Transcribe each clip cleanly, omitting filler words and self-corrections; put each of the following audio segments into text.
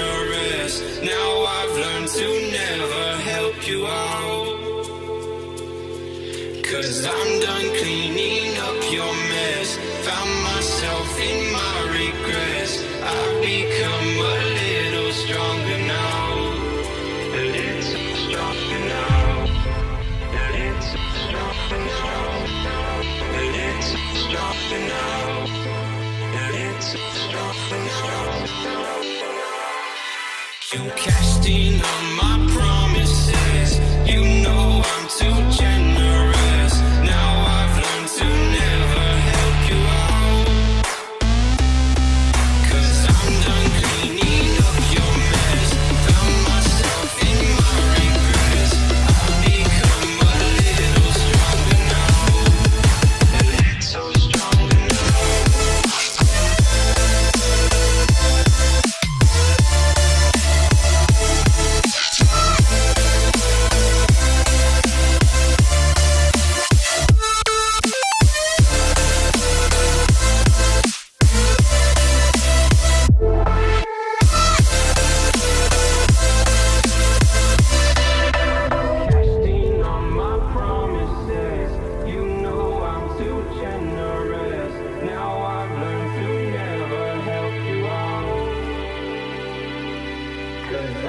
generous. Now I've learned to never help you out. 'Cause I'm done cleaning up your mess. Found myself in my regrets. I've become a little stronger now. A little stronger now. A little stronger now. A little stronger now. A little stronger now. You cashed in on my promises. You know I'm too generous. Now I've learned to never help you out. 'Cause I'm done cleaning up your mess. Found myself in my regrets. I've become a little stronger now. A little stronger now.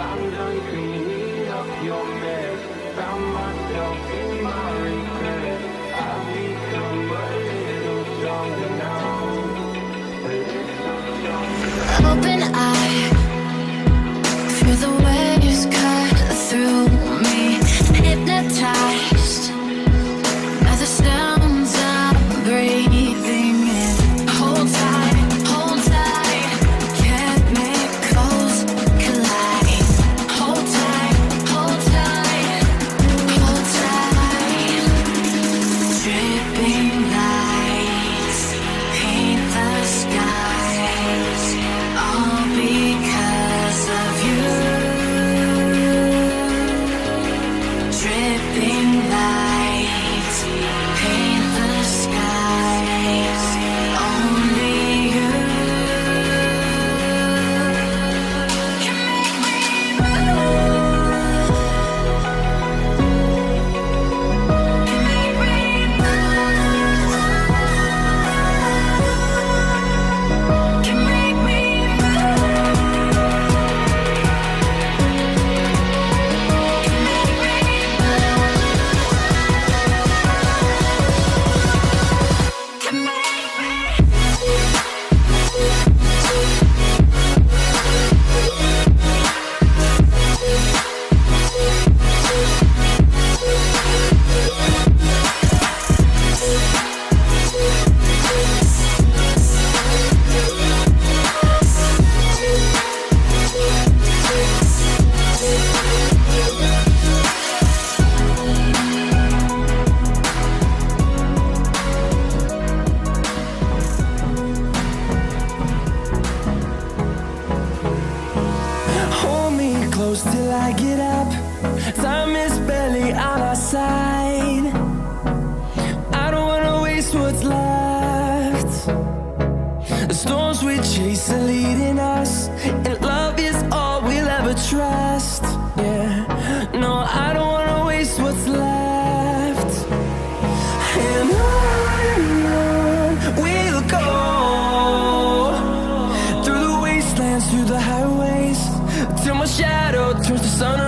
I'm done cleaning up your mess. Found myself in my regrets. I've become a little stronger now. A little stronger now. Open eye, feel the waves cut through me. Hypnotized by the sounds I'm breathing in. Hold tight, chemicals collide. Hold tight, hold tight, hold tight. Dripping lights paint the skies, all because of you. Dripping lights paint the skies, only you can make me move. Can make me move. Can make me move. Can make me move. Can make Hold me close till I get up. Time is barely on our side. I don't wanna waste what's left. The storms we chase are leading us, and love is all we'll ever trust. Yeah, no, I don't wanna waste what's left. And on we'll go, through the wastelands, through the highways, till my shadow turns to sun